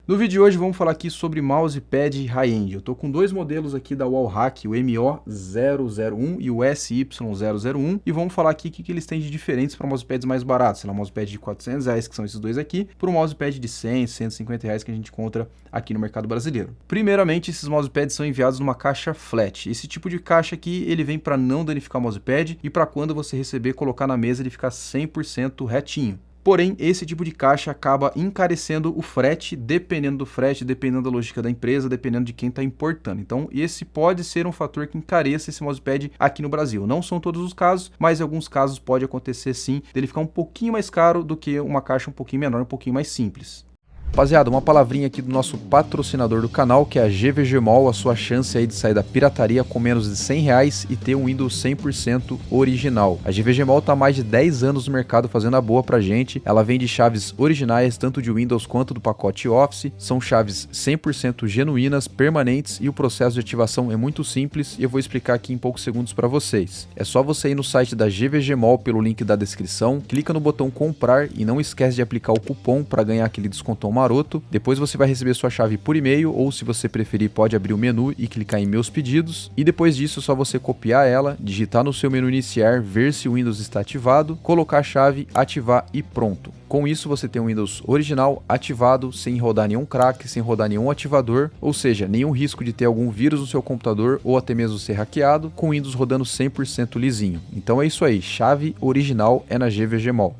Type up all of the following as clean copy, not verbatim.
No vídeo de hoje vamos falar aqui sobre mousepad high-end. Eu estou com dois modelos aqui da Wallhack, o MO001 e o SY001, e vamos falar aqui o que eles têm de diferentes para mousepads mais baratos, sei lá, um mousepad de R$400, que são esses dois aqui, por um mousepad de R$100, R$150 que a gente encontra aqui no mercado brasileiro. Primeiramente, esses mousepads são enviados numa caixa flat. Esse tipo de caixa aqui, ele vem para não danificar o mousepad e para quando você receber, colocar na mesa ele ficar 100% retinho. Porém, esse tipo de caixa acaba encarecendo o frete, dependendo do frete, dependendo da logística da empresa, dependendo de quem está importando. Então, esse pode ser um fator que encareça esse mousepad aqui no Brasil. Não são todos os casos, mas em alguns casos pode acontecer sim, dele ficar um pouquinho mais caro do que uma caixa um pouquinho menor, um pouquinho mais simples. Rapaziada, uma palavrinha aqui do nosso patrocinador do canal, que é a GVG Mall, a sua chance aí de sair da pirataria com menos de R$100 e ter um Windows 100% original. A GVG Mall tá há mais de 10 anos no mercado fazendo a boa pra gente. Ela vende chaves originais, tanto de Windows quanto do pacote Office. São chaves 100% genuínas, permanentes, e o processo de ativação é muito simples e eu vou explicar aqui em poucos segundos para vocês. É só você ir no site da GVG Mall pelo link da descrição, clica no botão comprar e não esquece de aplicar o cupom para ganhar aquele descontão maroto. Depois você vai receber sua chave por e-mail, ou se você preferir pode abrir o menu e clicar em meus pedidos, e depois disso é só você copiar ela, digitar no seu menu iniciar, ver se o Windows está ativado, colocar a chave, ativar e pronto. Com isso você tem um Windows original ativado, sem rodar nenhum crack, sem rodar nenhum ativador, ou seja, nenhum risco de ter algum vírus no seu computador ou até mesmo ser hackeado, com o Windows rodando 100% lisinho. Então é isso aí, chave original é na GVG Mall.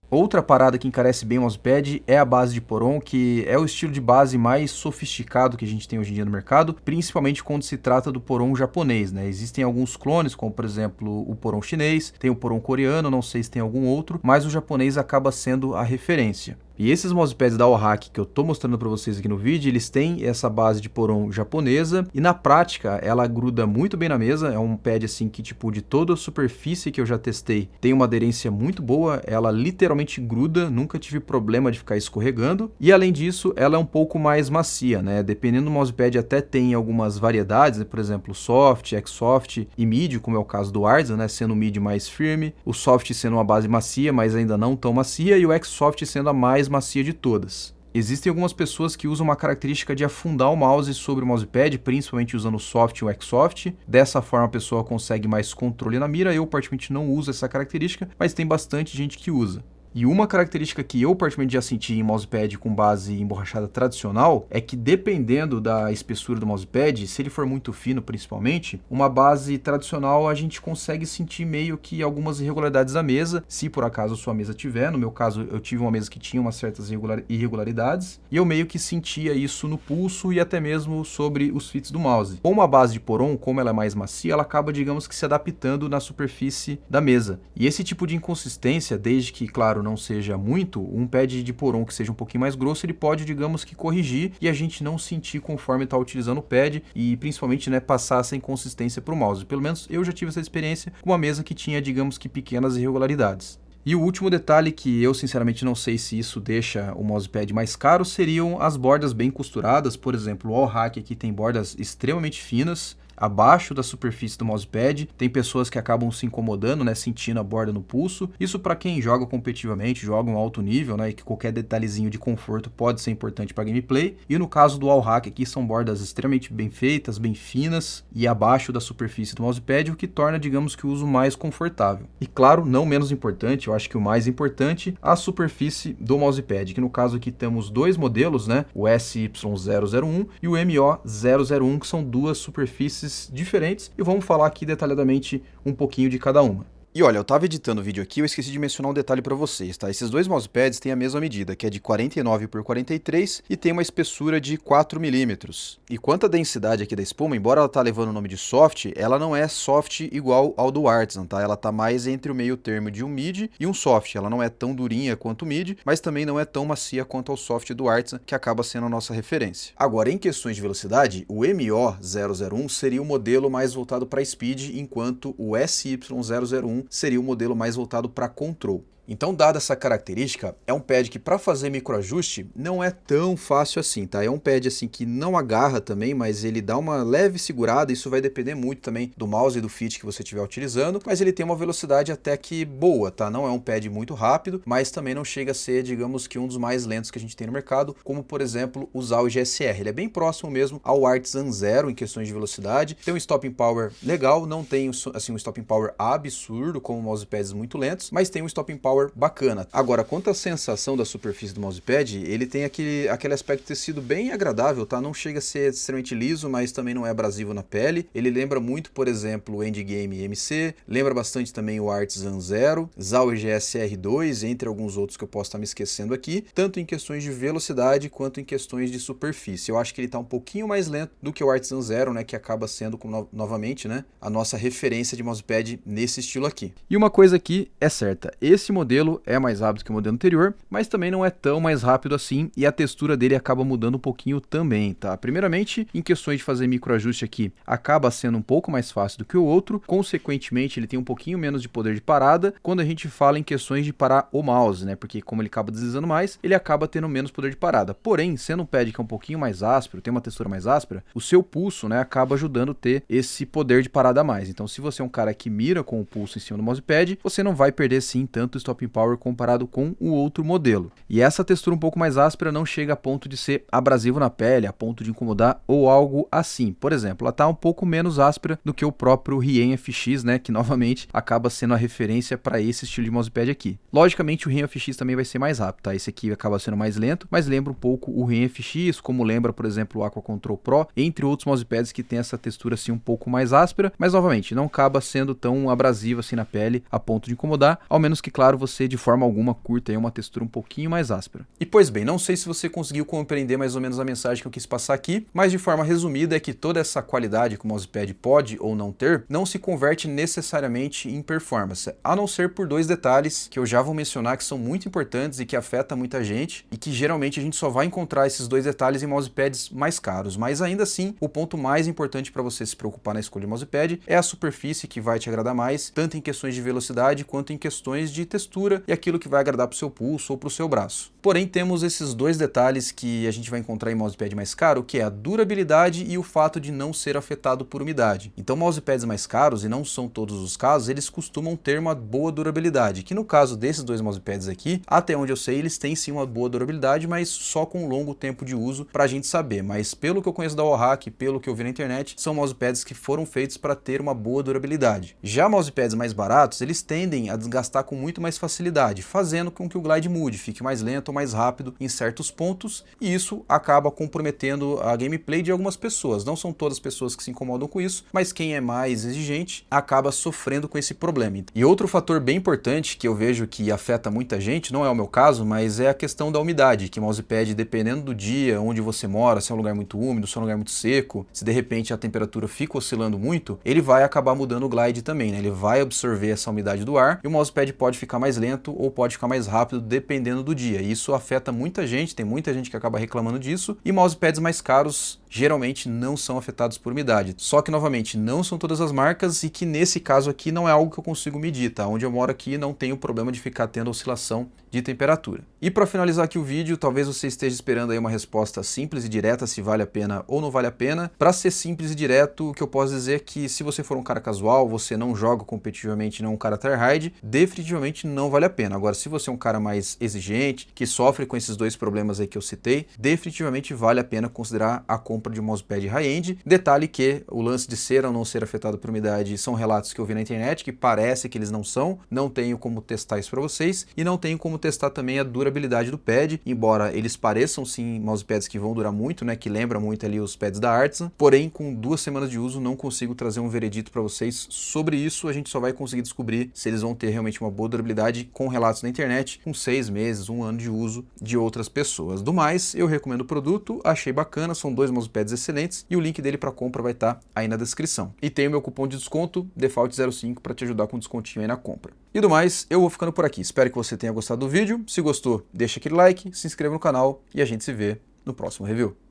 Outra parada que encarece bem o mousepad é a base de poron, que é o estilo de base mais sofisticado que a gente tem hoje em dia no mercado, principalmente quando se trata do poron japonês, né? Existem alguns clones, como por exemplo o poron chinês, tem o poron coreano, não sei se tem algum outro, mas o japonês acaba sendo a referência. E esses mousepads da Wallhack que eu tô mostrando para vocês aqui no vídeo, eles têm essa base de poron japonesa e na prática ela gruda muito bem na mesa. É um pad assim que tipo de toda a superfície que eu já testei tem uma aderência muito boa, ela literalmente gruda, nunca tive problema de ficar escorregando. E além disso, ela é um pouco mais macia, né? Dependendo do mousepad até tem algumas variedades, né? Por exemplo, soft, X-Soft e mid, como é o caso do Artisan, né? Sendo o mid mais firme, o soft sendo uma base macia, mas ainda não tão macia, e o X-Soft sendo a mais macia de todas. Existem algumas pessoas que usam uma característica de afundar o mouse sobre o mousepad, principalmente usando o soft e o X-Soft. Dessa forma a pessoa consegue mais controle na mira. Eu particularmente não uso essa característica, mas tem bastante gente que usa. E uma característica que eu particularmente já senti em mousepad com base emborrachada tradicional é que dependendo da espessura do mousepad, se ele for muito fino principalmente, uma base tradicional a gente consegue sentir meio que algumas irregularidades da mesa, se por acaso a sua mesa tiver. No meu caso eu tive uma mesa que tinha umas certas irregularidades e eu meio que sentia isso no pulso e até mesmo sobre os fits do mouse. Com uma base de poron, como ela é mais macia, ela acaba, digamos que, se adaptando na superfície da mesa. E esse tipo de inconsistência, desde que, claro, não seja muito, um pad de poron que seja um pouquinho mais grosso, ele pode, digamos que, corrigir e a gente não sentir conforme está utilizando o pad e principalmente, né, passar essa inconsistência para o mouse. Pelo menos eu já tive essa experiência com uma mesa que tinha, digamos que, pequenas irregularidades. E o último detalhe que eu sinceramente não sei se isso deixa o mousepad mais caro seriam as bordas bem costuradas. Por exemplo, o Wallhack aqui tem bordas extremamente finas abaixo da superfície do mousepad. Tem pessoas que acabam se incomodando, né, sentindo a borda no pulso. Isso para quem joga competitivamente, joga um alto nível, né, e que qualquer detalhezinho de conforto pode ser importante para gameplay. E no caso do Wallhack aqui são bordas extremamente bem feitas, bem finas e abaixo da superfície do mousepad, o que torna, digamos que, o uso mais confortável. E claro, não menos importante, eu acho que o mais importante, a superfície do mousepad, que no caso aqui temos dois modelos, né, o SY001 e o MO001, que são duas superfícies diferentes, e vamos falar aqui detalhadamente um pouquinho de cada uma. E olha, eu tava editando o vídeo aqui, eu esqueci de mencionar um detalhe para vocês, tá? Esses dois mousepads têm a mesma medida, que é de 49 por 43 e tem uma espessura de 4 milímetros. E quanto à densidade aqui da espuma, embora ela tá levando o nome de soft, ela não é soft igual ao do Artisan, tá? Ela tá mais entre o meio termo de um mid e um soft. Ela não é tão durinha quanto o mid, mas também não é tão macia quanto ao soft do Artisan, que acaba sendo a nossa referência. Agora, em questões de velocidade, o MO001 seria o modelo mais voltado para speed, enquanto o SY001 seria o modelo mais voltado para control. Então, dada essa característica, é um pad que para fazer microajuste não é tão fácil assim, tá? É um pad assim que não agarra também, mas ele dá uma leve segurada, isso vai depender muito também do mouse e do fit que você estiver utilizando, mas ele tem uma velocidade até que boa, tá? Não é um pad muito rápido, mas também não chega a ser, digamos que um dos mais lentos que a gente tem no mercado, como por exemplo usar o GSR. Ele é bem próximo mesmo ao Artisan Zero em questões de velocidade, tem um stopping power legal, não tem assim um stopping power absurdo como mousepads muito lentos, mas tem um stopping power bacana. Agora, quanto à sensação da superfície do mousepad, ele tem aquele aspecto de tecido bem agradável, tá? Não chega a ser extremamente liso, mas também não é abrasivo na pele. Ele lembra muito, por exemplo, o Endgame MC, lembra bastante também o Artisan Zero, Zowie GSR2, entre alguns outros que eu posso estar me esquecendo aqui, tanto em questões de velocidade quanto em questões de superfície. Eu acho que ele está um pouquinho mais lento do que o Artisan Zero, né, que acaba sendo, novamente, né, a nossa referência de mousepad nesse estilo aqui. E uma coisa aqui é certa, esse modelo é mais rápido que o modelo anterior, mas também não é tão mais rápido assim e a textura dele acaba mudando um pouquinho também, tá? Primeiramente, em questões de fazer microajuste aqui, acaba sendo um pouco mais fácil do que o outro, consequentemente ele tem um pouquinho menos de poder de parada quando a gente fala em questões de parar o mouse, né? Porque como ele acaba deslizando mais, ele acaba tendo menos poder de parada. Porém, sendo um pad que é um pouquinho mais áspero, tem uma textura mais áspera, o seu pulso, né, acaba ajudando a ter esse poder de parada a mais. Então, se você é um cara que mira com o pulso em cima do mousepad, você não vai perder sim tanto stopping power comparado com o outro modelo. E essa textura um pouco mais áspera não chega a ponto de ser abrasivo na pele, a ponto de incomodar ou algo assim. Por exemplo, ela está um pouco menos áspera do que o próprio Rien FX, né, que novamente acaba sendo a referência para esse estilo de mousepad aqui. Logicamente o Rien FX também vai ser mais rápido, tá? Esse aqui acaba sendo mais lento, mas lembra um pouco o Rien FX, como lembra, por exemplo, o Aqua Control Pro, entre outros mousepads que tem essa textura assim um pouco mais áspera, mas novamente não acaba sendo tão abrasivo assim na pele a ponto de incomodar, ao menos que, claro, você de forma alguma curta aí uma textura um pouquinho mais áspera. E pois bem, não sei se você conseguiu compreender mais ou menos a mensagem que eu quis passar aqui, mas de forma resumida é que toda essa qualidade que o mousepad pode ou não ter, não se converte necessariamente em performance, a não ser por dois detalhes que eu já vou mencionar que são muito importantes e que afetam muita gente e que geralmente a gente só vai encontrar esses dois detalhes em mousepads mais caros, mas ainda assim o ponto mais importante para você se preocupar na escolha de mousepad é a superfície que vai te agradar mais, tanto em questões de velocidade quanto em questões de textura e aquilo que vai agradar para o seu pulso ou para o seu braço. Porém, temos esses dois detalhes que a gente vai encontrar em mousepad mais caro, que é a durabilidade e o fato de não ser afetado por umidade. Então, mousepads mais caros, e não são todos os casos, eles costumam ter uma boa durabilidade, que no caso desses dois mousepads aqui, até onde eu sei, eles têm sim uma boa durabilidade, mas só com um longo tempo de uso para a gente saber. Mas pelo que eu conheço da Wallhack, pelo que eu vi na internet, são mousepads que foram feitos para ter uma boa durabilidade. Já mousepads mais baratos, eles tendem a desgastar com muito mais facilidade, fazendo com que o glide mude, fique mais lento ou mais rápido em certos pontos, e isso acaba comprometendo a gameplay de algumas pessoas. Não são todas as pessoas que se incomodam com isso, mas quem é mais exigente acaba sofrendo com esse problema. E outro fator bem importante que eu vejo que afeta muita gente, não é o meu caso, mas é a questão da umidade, que o mousepad, dependendo do dia, onde você mora, se é um lugar muito úmido, se é um lugar muito seco, se de repente a temperatura fica oscilando muito, ele vai acabar mudando o glide também, né? Ele vai absorver essa umidade do ar e o mousepad pode ficar mais lento ou pode ficar mais rápido dependendo do dia. E isso afeta muita gente, tem muita gente que acaba reclamando disso, e mousepads mais caros geralmente não são afetados por umidade. Só que, novamente, não são todas as marcas e que nesse caso aqui não é algo que eu consigo medir, tá? Onde eu moro aqui não tem o problema de ficar tendo oscilação de temperatura. E para finalizar aqui o vídeo, talvez você esteja esperando aí uma resposta simples e direta se vale a pena ou não vale a pena. Para ser simples e direto, o que eu posso dizer é que se você for um cara casual, você não joga competitivamente, não é um cara tryhard, definitivamente não vale a pena. Agora, se você é um cara mais exigente, que sofre com esses dois problemas aí que eu citei, definitivamente vale a pena considerar a compra de um mousepad high-end. Detalhe que o lance de ser ou não ser afetado por umidade são relatos que eu vi na internet, que parece que eles não são, não tenho como testar isso para vocês, e não tenho como testar também a durabilidade do pad, embora eles pareçam sim mousepads que vão durar muito, né, que lembram muito ali os pads da Artisan, porém com 2 semanas de uso não consigo trazer um veredito para vocês sobre isso. A gente só vai conseguir descobrir se eles vão ter realmente uma boa durabilidade com relatos na internet, com 6 meses, 1 ano de uso de outras pessoas. Do mais, eu recomendo o produto, achei bacana, são 2 mousepads excelentes e o link dele para compra vai estar aí na descrição. E tem o meu cupom de desconto, Default05, para te ajudar com descontinho aí na compra. E do mais, eu vou ficando por aqui. Espero que você tenha gostado do vídeo. Se gostou, deixa aquele like, se inscreva no canal e a gente se vê no próximo review.